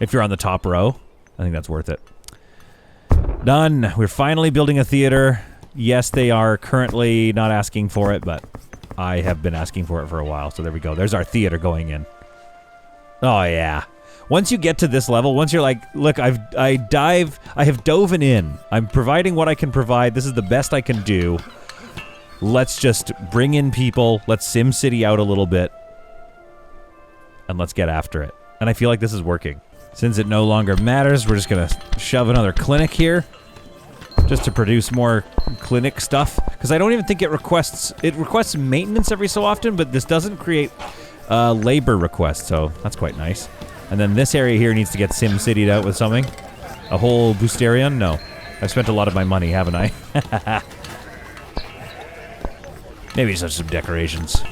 If you're on the top row, I think that's worth it. Done. We're finally building a theater. Yes, they are currently not asking for it, but I have been asking for it for a while, so there we go. There's our theater going in. Oh, yeah. Once you get to this level, once you're like, look, I have doven in. I'm providing what I can provide. This is the best I can do. Let's just bring in people. Let's SimCity out a little bit. And let's get after it. And I feel like this is working. Since it no longer matters, we're just going to shove another clinic here. Just to produce more clinic stuff. Because I don't even think it requests maintenance every so often, but this doesn't create labor requests, so that's quite nice. And then this area here needs to get SimCity'd out with something. A whole boosterion? No. I've spent a lot of my money, haven't I? Maybe just some decorations.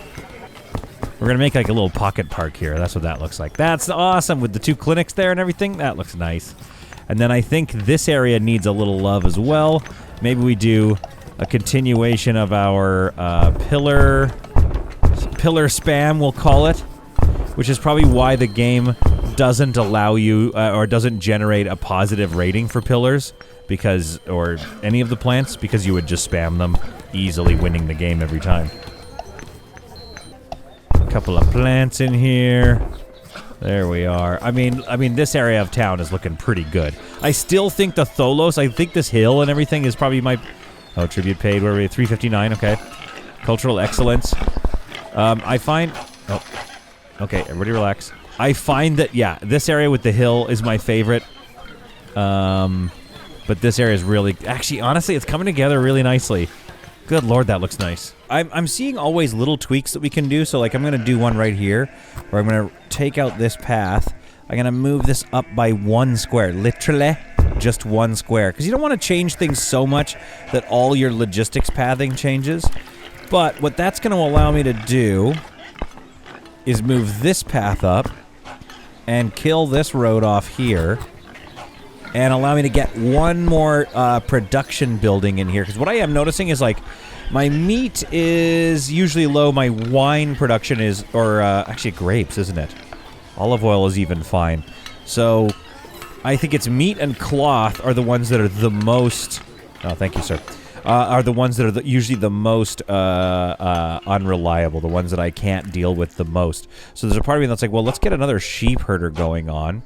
We're gonna make like a little pocket park here. That's what that looks like. That's awesome with the 2 clinics there and everything. That looks nice. And then I think this area needs a little love as well. Maybe we do a continuation of our pillar spam, we'll call it. Which is probably why the game doesn't allow you, or doesn't generate a positive rating for pillars. Because, or any of the plants, because you would just spam them, easily winning the game every time. A couple of plants in here. There we are. I mean, this area of town is looking pretty good. I still think the Tholos, I think this hill and everything is probably my... Oh, tribute paid. Where are we? 359, okay. Cultural excellence. I find... Oh. Okay, everybody relax. I find that, yeah, this area with the hill is my favorite. But this area is really... Actually, honestly, it's coming together really nicely. Good lord, that looks nice. I'm seeing always little tweaks that we can do, so like I'm going to do one right here, where I'm going to take out this path. I'm going to move this up by 1 square. Literally, just 1 square. Because you don't want to change things so much that all your logistics pathing changes. But what that's going to allow me to do is move this path up and kill this road off here. And allow me to get one more production building in here. Because what I am noticing is, like, my meat is usually low. My wine production is, or actually grapes, isn't it? Olive oil is even fine. So, I think it's meat and cloth are the ones that are the most... Oh, thank you, sir. Are the ones that are usually the most unreliable. The ones that I can't deal with the most. So there's a part of me that's like, well, let's get another sheep herder going on.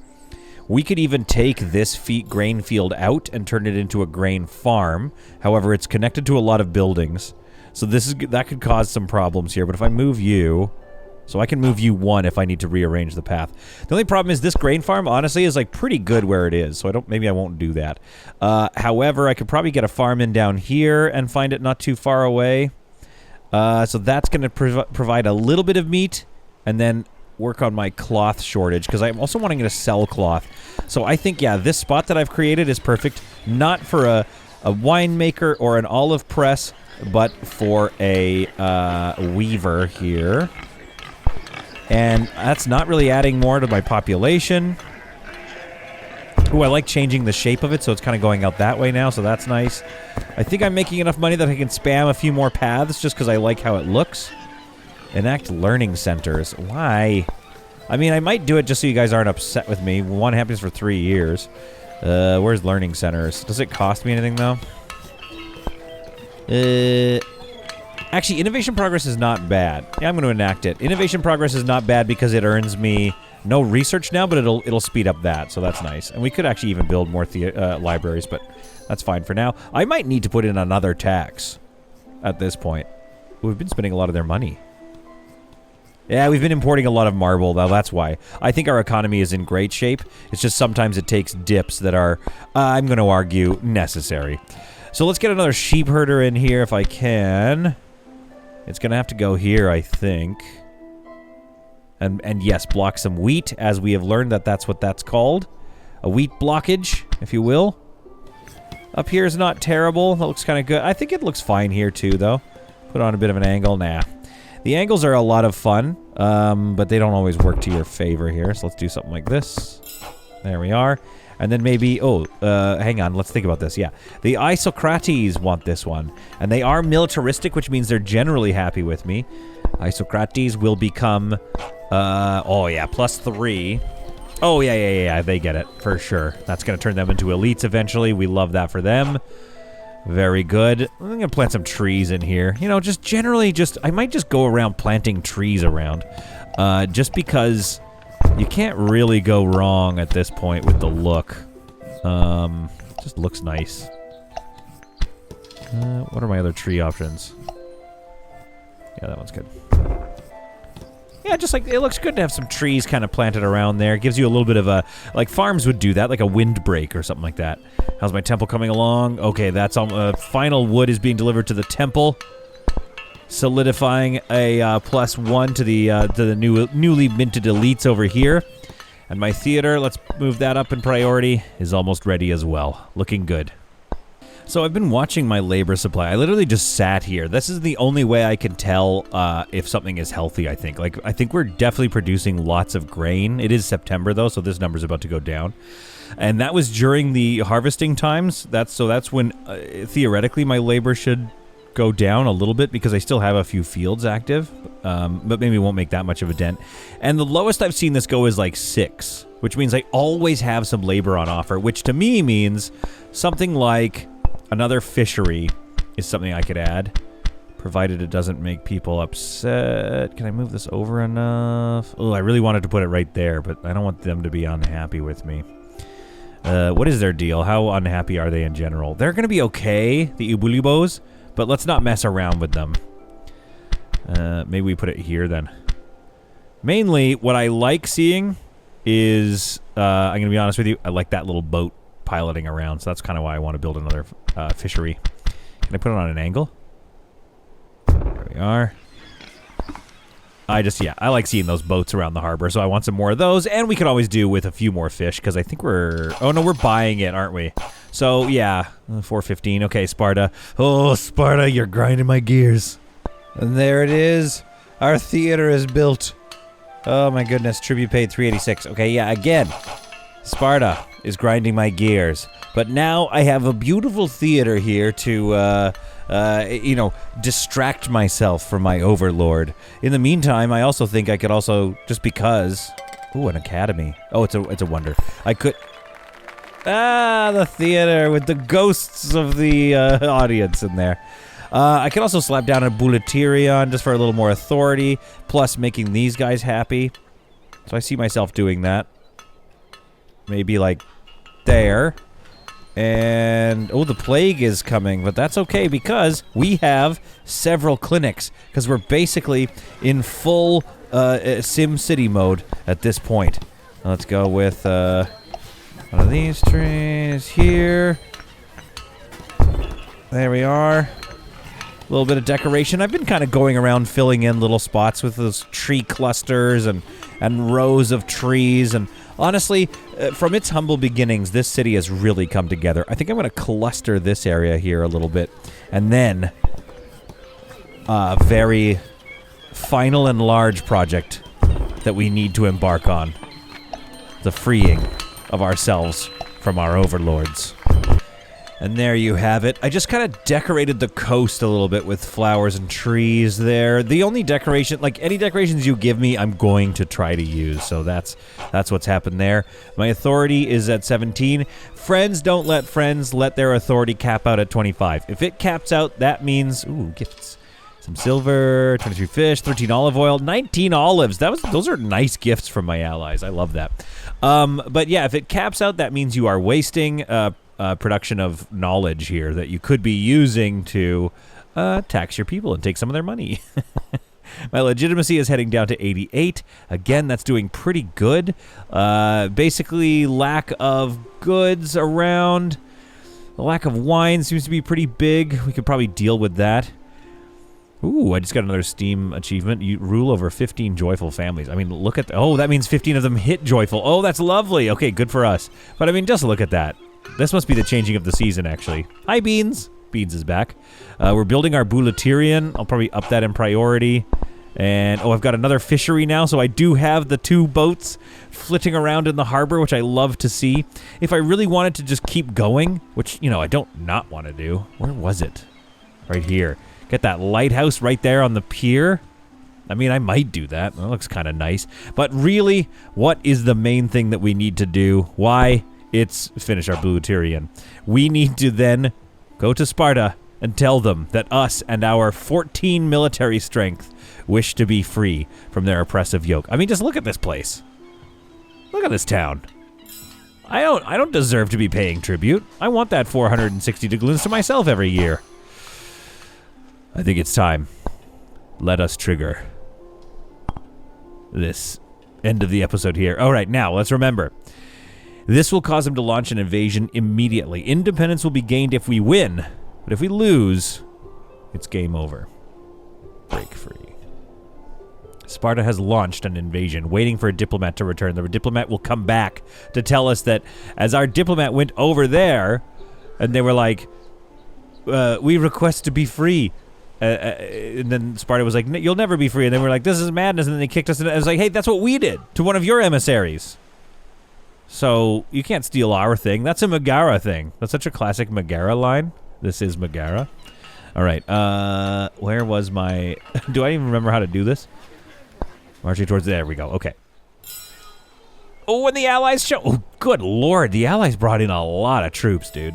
We could even take this grain field out and turn it into a grain farm. However, it's connected to a lot of buildings. So that could cause some problems here. But if I move you... So I can move you 1 if I need to rearrange the path. The only problem is this grain farm, honestly, is like pretty good where it is. So maybe I won't do that. However, I could probably get a farm in down here and find it not too far away. So that's going to provide a little bit of meat. And then... work on my cloth shortage, because I'm also wanting to sell cloth. So I think, yeah, this spot that I've created is perfect, not for a winemaker or an olive press, but for a weaver here. And that's not really adding more to my population. Ooh, I like changing the shape of it, so it's kind of going out that way now, so that's nice. I think I'm making enough money that I can spam a few more paths just because I like how it looks. Enact learning centers. Why? I mean, I might do it just so you guys aren't upset with me. One happens for 3 years. Where's learning centers? Does it cost me anything, though? Actually, innovation progress is not bad. Yeah, I'm going to enact it. Innovation progress is not bad because it earns me no research now, but it'll speed up that, so that's nice. And we could actually even build more libraries, but that's fine for now. I might need to put in another tax at this point. We've been spending a lot of their money. Yeah, we've been importing a lot of marble, though, that's why. I think our economy is in great shape. It's just sometimes it takes dips that are, I'm going to argue, necessary. So let's get another sheep herder in here if I can. It's going to have to go here, I think. And yes, block some wheat, as we have learned that that's what that's called. A wheat blockage, if you will. Up here is not terrible. That looks kind of good. I think it looks fine here, too, though. Put on a bit of an angle. Nah. The angles are a lot of fun, but they don't always work to your favor here. So let's do something like this. There we are. And then maybe... Oh, hang on. Let's think about this. Yeah. The Isocrates want this one. And they are militaristic, which means they're generally happy with me. Isocrates will become... oh, yeah. +3. Oh, yeah. They get it. For sure. That's going to turn them into elites eventually. We love that for them. Very good. I'm going to plant some trees in here. You know, just generally I might just go around planting trees around. Just because you can't really go wrong at this point with the look. Just looks nice. What are my other tree options? Yeah, that one's good. Yeah, just like, it looks good to have some trees kind of planted around there. It gives you a little bit of a, like farms would do that, like a windbreak or something like that. How's my temple coming along? Okay, that's all, final wood is being delivered to the temple. Solidifying a +1 to the newly minted elites over here. And my theater, let's move that up in priority, is almost ready as well. Looking good. So I've been watching my labor supply. I literally just sat here. This is the only way I can tell if something is healthy, I think. Like, I think we're definitely producing lots of grain. It is September, though, so this number's about to go down. And that was during the harvesting times. That's when, theoretically, my labor should go down a little bit because I still have a few fields active. But maybe it won't make that much of a dent. And the lowest I've seen this go is like 6, which means I always have some labor on offer, which to me means something like... Another fishery is something I could add, provided it doesn't make people upset. Can I move this over enough? Oh, I really wanted to put it right there, but I don't want them to be unhappy with me. What is their deal? How unhappy are they in general? They're going to be okay, the Ubulibos, but let's not mess around with them. Maybe we put it here then. Mainly, what I like seeing is, I'm going to be honest with you, I like that little boat piloting around, so that's kind of why I want to build another fishery. Can I put it on an angle? There we are. I like seeing those boats around the harbor, so I want some more of those, and we could always do with a few more fish, because I think we're buying it, aren't we? So, yeah, 415. Okay, Sparta. Oh, Sparta, you're grinding my gears. And there it is. Our theater is built. Oh, my goodness. Tribute paid 386. Okay, yeah, again. Sparta is grinding my gears. But now I have a beautiful theater here to, distract myself from my overlord. In the meantime, I also think I could also, just because... Ooh, an academy. Oh, it's a wonder. I could... Ah, the theater with the ghosts of the audience in there. I could also slap down a Bullaterion just for a little more authority, plus making these guys happy. So I see myself doing that. Maybe like there. And, oh, the plague is coming, but that's okay because we have several clinics because we're basically in full Sim City mode at this point. Now let's go with one of these trees here. There we are. A little bit of decoration. I've been kind of going around filling in little spots with those tree clusters and rows of trees. And honestly, from its humble beginnings, this city has really come together. I think I'm going to cluster this area here a little bit. And then a very final and large project that we need to embark on. The freeing of ourselves from our overlords. And there you have it. I just kind of decorated the coast a little bit with flowers and trees there. The only decoration, like any decorations you give me, I'm going to try to use. So that's what's happened there. My authority is at 17. Friends don't let friends let their authority cap out at 25. If it caps out, that means, ooh, gifts. Some silver, 23 fish, 13 olive oil, 19 olives. Those are nice gifts from my allies. I love that. But yeah, if it caps out, that means you are wasting production of knowledge here that you could be using to tax your people and take some of their money. My legitimacy is heading down to 88. Again, that's doing pretty good. Basically, lack of goods around. The lack of wine seems to be pretty big. We could probably deal with that. Ooh, I just got another Steam achievement. You rule over 15 joyful families. I mean, look at... Oh, that means 15 of them hit joyful. Oh, that's lovely. Okay, good for us. But I mean, just look at that. This must be the changing of the season, actually. Hi, Beans. Beans is back. We're building our Bulatirian. I'll probably up that in priority. And, oh, I've got another fishery now, so I do have the 2 boats flitting around in the harbor, which I love to see. If I really wanted to just keep going, which, you know, I don't not want to do. Where was it? Right here. Get that lighthouse right there on the pier. I mean, I might do that. That looks kind of nice. But really, what is the main thing that we need to do? Why? It's finish our Bulatirian. We need to then go to Sparta and tell them that us and our 14 military strength wish to be free from their oppressive yoke. I mean, just look at this place. Look at this town. I don't deserve to be paying tribute. I want that 460 doubloons to myself every year. I think it's time. Let us trigger this end of the episode here. All right, now let's remember. This will cause him to launch an invasion immediately. Independence will be gained if we win, but if we lose, it's game over. Break free. Sparta has launched an invasion, waiting for a diplomat to return. The diplomat will come back to tell us that as our diplomat went over there, and they were like, we request to be free. And then Sparta was like, you'll never be free. And then we're like, this is madness. And then they kicked us. And it was like, hey, that's what we did to one of your emissaries. So you can't steal our thing. That's a Megara thing. That's such a classic Megara line. This is Megara. All right. Where was my... Do I even remember how to do this? Marching towards... There we go. Okay. Oh, and the Allies show... Oh, good lord. The Allies brought in a lot of troops, dude.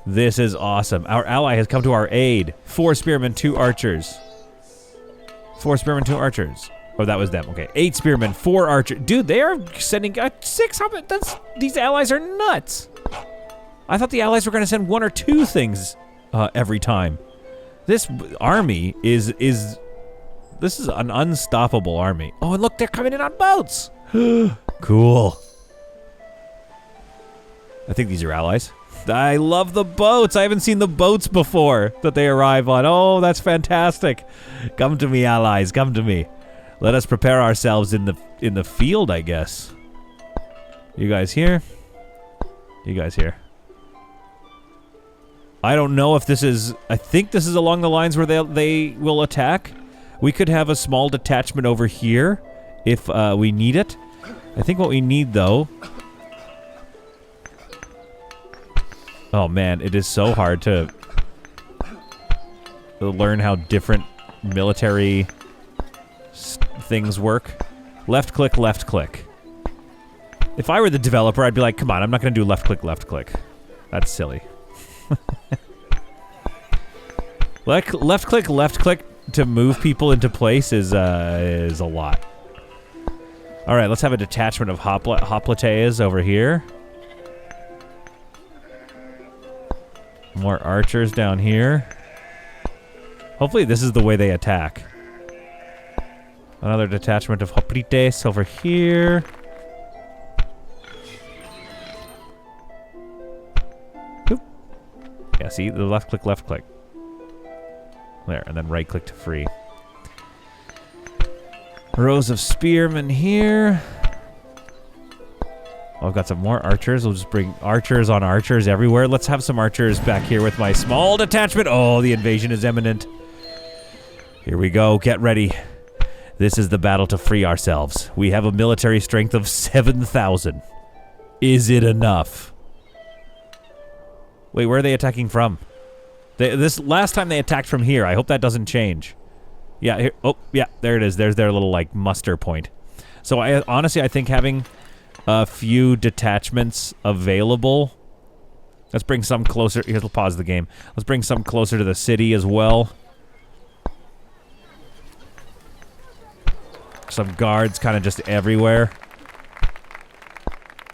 This is awesome. Our ally has come to our aid. 4 spearmen, 2 archers. 4 spearmen, 2 archers. Oh, that was them. Okay. 8 spearmen, 4 archers. Dude, they are sending 6. These allies are nuts. I thought the allies were going to send 1 or 2 things every time. This army is... This is an unstoppable army. Oh, and look, they're coming in on boats. Cool. I think these are allies. I love the boats. I haven't seen the boats before that they arrive on. Oh, that's fantastic. Come to me, allies. Come to me. Let us prepare ourselves in the field, I guess. You guys here? You guys here? I don't know if this is... I think this is along the lines where they will attack. We could have a small detachment over here if we need it. I think what we need, though... Oh, man, it is so hard to learn how different military things work. Left click, left click. If I were the developer, I'd be like, come on, I'm not going to do left click, left click. That's silly. Left click to move people into place is a lot. All right, let's have a detachment of hoplites over here. More archers down here. Hopefully this is the way they attack. Another detachment of hoplites over here. Oop. Yeah, see? The left click, left click. There, and then right click to free. Rows of spearmen here. Oh, I've got some more archers. We'll just bring archers on archers everywhere. Let's have some archers back here with my small detachment. Oh, the invasion is imminent. Here we go. Get ready. This is the battle to free ourselves. We have a military strength of 7,000. Is it enough? Wait, where are they attacking from? This last time they attacked from here. I hope that doesn't change. Yeah, here. Oh, yeah, there it is. There's their little, like, muster point. So, honestly, I think having a few detachments available... Let's bring some closer... Here, let's pause the game. Let's bring some closer to the city as well. Some guards kind of just everywhere.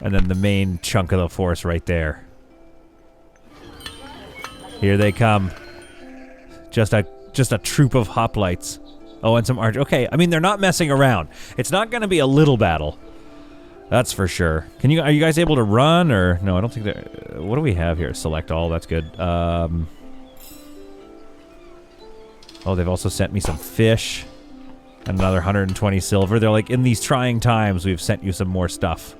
And then the main chunk of the force right there. Here they come. Just a troop of hoplites. Oh, and some arch. Okay, I mean, they're not messing around. It's not going to be a little battle. That's for sure. Are you guys able to run, or... No, I don't think they're... What do we have here? Select all, that's good. Oh, they've also sent me some fish. And another 120 silver. They're like, in these trying times, we've sent you some more stuff.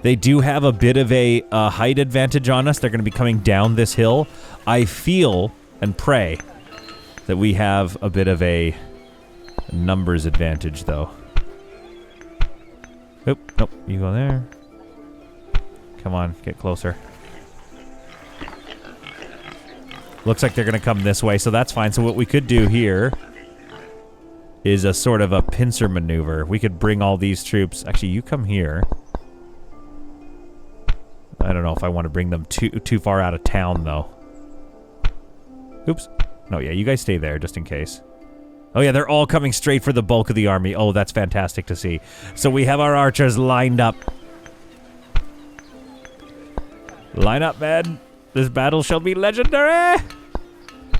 They do have a bit of a height advantage on us. They're going to be coming down this hill. I feel and pray that we have a bit of a numbers advantage, though. Oop, nope, you go there. Come on, get closer. Looks like they're going to come this way, so that's fine. So what we could do here is a sort of a pincer maneuver. We could bring all these troops... Actually, you come here. I don't know if I want to bring them too far out of town, though. Oops. No, yeah, you guys stay there, just in case. Oh, yeah, they're all coming straight for the bulk of the army. Oh, that's fantastic to see. So we have our archers lined up. Line up, man. This battle shall be legendary.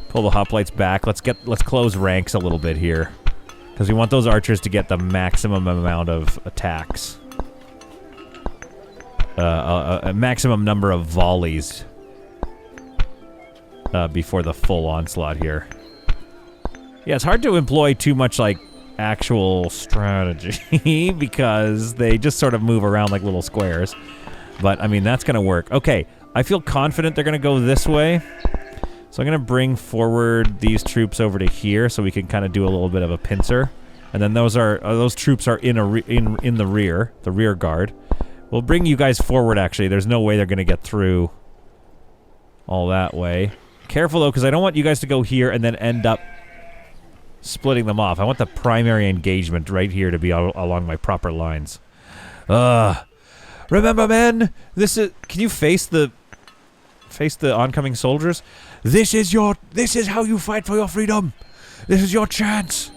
Pull the hoplites back. Let's close ranks a little bit here. Because we want those archers to get the maximum amount of attacks. A maximum number of volleys before the full onslaught here. Yeah, it's hard to employ too much, like, actual strategy because they just sort of move around like little squares. But, I mean, that's going to work. Okay, I feel confident they're going to go this way. So I'm going to bring forward these troops over to here so we can kind of do a little bit of a pincer. And then those troops are in the rear guard. We'll bring you guys forward, actually. There's no way they're going to get through all that way. Careful, though, because I don't want you guys to go here and then end up splitting them off. I want the primary engagement right here to be along my proper lines. Remember, men, this is... Can you face the oncoming soldiers? This is how you fight for your freedom. This is your chance.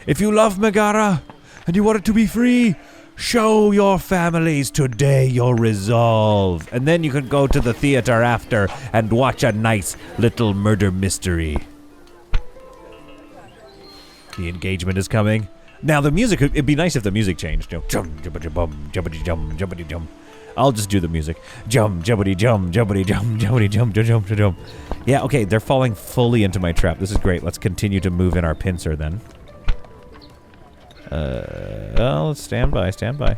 If you love Megara and you want it to be free... Show your families today your resolve. And then you can go to the theater after and watch a nice little murder mystery. The engagement is coming. Now the music, it'd be nice if the music changed. You know, jump, jumpity bum, jumpity jump, jumpity jump. I'll just do the music. Jump, jumpity jump, jumpity jump, jumpity jump, jump, jump. Yeah, okay, they're falling fully into my trap. This is great. Let's continue to move in our pincer then. Let's stand by, stand by.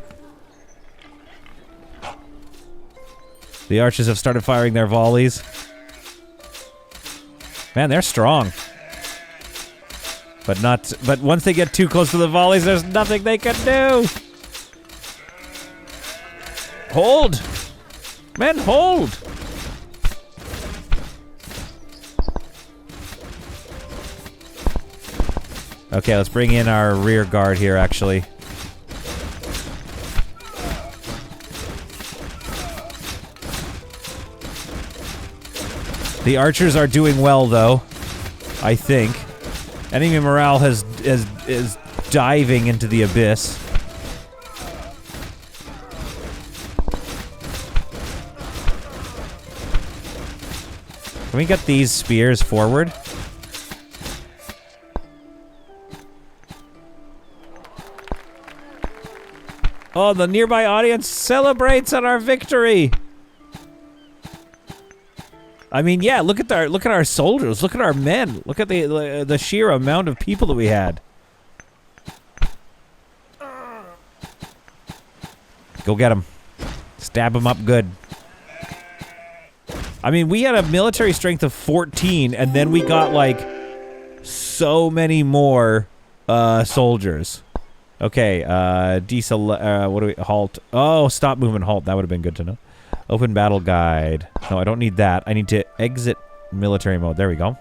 The archers have started firing their volleys. Man, they're strong. But once they get too close to the volleys, there's nothing they can do. Hold! Men, hold! Okay, let's bring in our rear guard here, actually. The archers are doing well, though. I think. Enemy morale is diving into the abyss. Can we get these spears forward? Oh, the nearby audience celebrates on our victory. I mean, yeah, look at our soldiers, look at our men, look at the sheer amount of people that we had. Go get them. Stab them up good. I mean, we had a military strength of 14, and then we got, like, so many more soldiers. Okay, what do we, halt. Oh, stop movement, halt. That would have been good to know. Open battle guide. No, I don't need that. I need to exit military mode. There we go.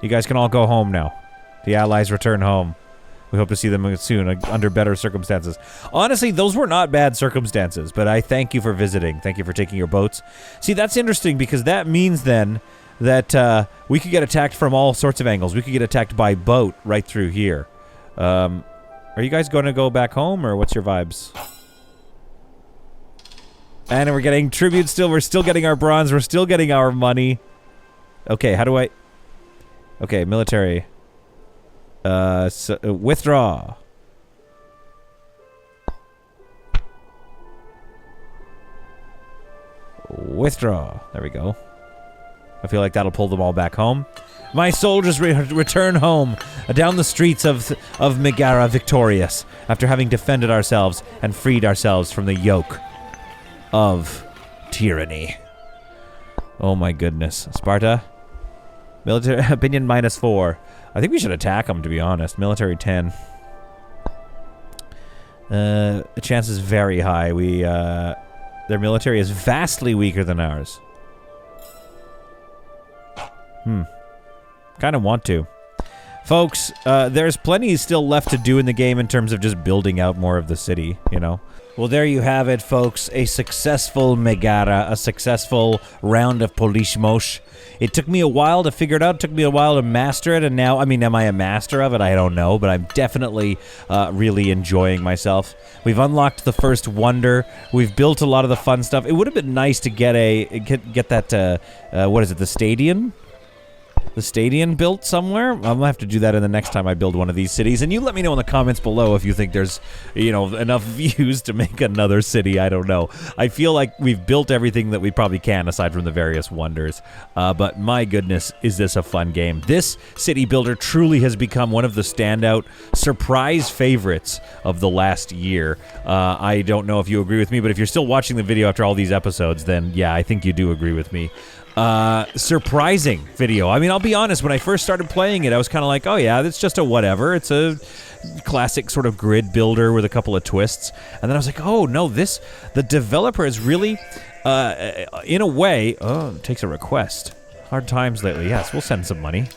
You guys can all go home now. The Allies return home. We hope to see them soon, under better circumstances. Honestly, those were not bad circumstances, but I thank you for visiting. Thank you for taking your boats. See, that's interesting, because that means then that we could get attacked from all sorts of angles. We could get attacked by boat right through here. Are you guys going to go back home, or what's your vibes? And we're getting tribute still. We're still getting our bronze. We're still getting our money. Okay, how do I... Okay, military. Withdraw. Withdraw. There we go. I feel like that'll pull them all back home. My soldiers return home down the streets of Megara victorious after having defended ourselves and freed ourselves from the yoke of tyranny. Oh my goodness. Sparta? Military opinion -4. I think we should attack them, to be honest. Military 10. The chance is very high. Their military is vastly weaker than ours. Kind of want to. Folks, there's plenty still left to do in the game in terms of just building out more of the city, you know? Well, there you have it, folks. A successful Megara, a successful round of Polismos. It took me a while to figure it out. It took me a while to master it, and now, I mean, am I a master of it? I don't know, but I'm definitely really enjoying myself. We've unlocked the first wonder. We've built a lot of the fun stuff. It would have been nice to get that, what is it, the stadium? The stadium built somewhere? I'm gonna have to do that in the next time I build one of these cities. And you let me know in the comments below if you think there's, you know, enough views to make another city. I don't know. I feel like we've built everything that we probably can aside from the various wonders. But my goodness, is this a fun game. This city builder truly has become one of the standout surprise favorites of the last year. I don't know if you agree with me, but if you're still watching the video after all these episodes, then yeah, I think you do agree with me. Surprising video. I mean, I'll be honest, when I first started playing it, I was kind of like, oh yeah, it's just a whatever. It's a classic sort of grid builder with a couple of twists. And then I was like, oh no, the developer is really, in a way, oh, it takes a request. Hard times lately. Yes, we'll send some money.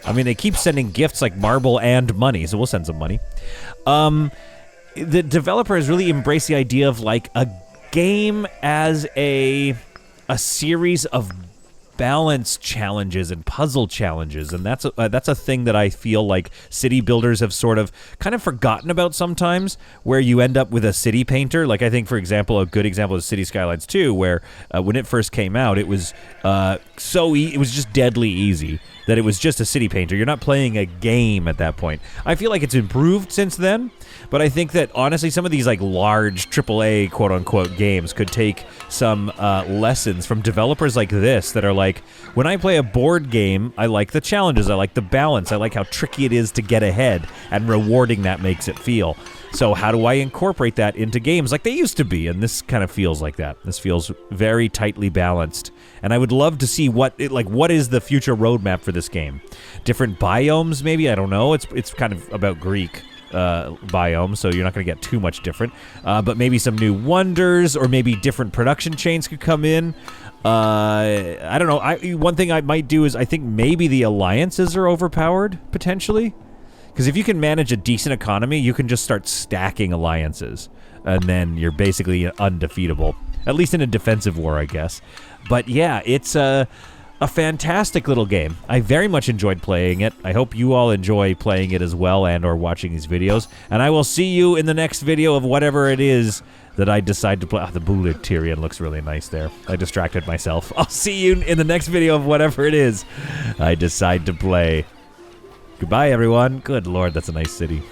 I mean, they keep sending gifts like marble and money, so we'll send some money. The developer has really embraced the idea of like a game as a series of balance challenges and puzzle challenges, and that's a thing that I feel like city builders have sort of kind of forgotten about sometimes, where you end up with a city painter. Like, I think, for example, a good example is City Skylines 2, where when it first came out, it was it was just deadly easy, that it was just a city painter. You're not playing a game at that point. I feel like it's improved since then, but I think that, honestly, some of these, like, large AAA, quote-unquote, games could take some lessons from developers like this that are like, when I play a board game, I like the challenges, I like the balance, I like how tricky it is to get ahead, and rewarding that makes it feel. So how do I incorporate that into games like they used to be? And this kind of feels like that. This feels very tightly balanced. And I would love to see what is the future roadmap for this game. Different biomes, maybe? I don't know. It's kind of about Greek biome, so you're not going to get too much different. But maybe some new wonders, or maybe different production chains could come in. I don't know. One thing I might do is I think maybe the alliances are overpowered, potentially. Because if you can manage a decent economy, you can just start stacking alliances. And then you're basically undefeatable. At least in a defensive war, I guess. But yeah, it's a fantastic little game. I very much enjoyed playing it. I hope you all enjoy playing it as well and or watching these videos. And I will see you in the next video of whatever it is that I decide to play. Oh, the Blue Tyrian looks really nice there. I distracted myself. I'll see you in the next video of whatever it is I decide to play. Goodbye, everyone. Good lord, that's a nice city.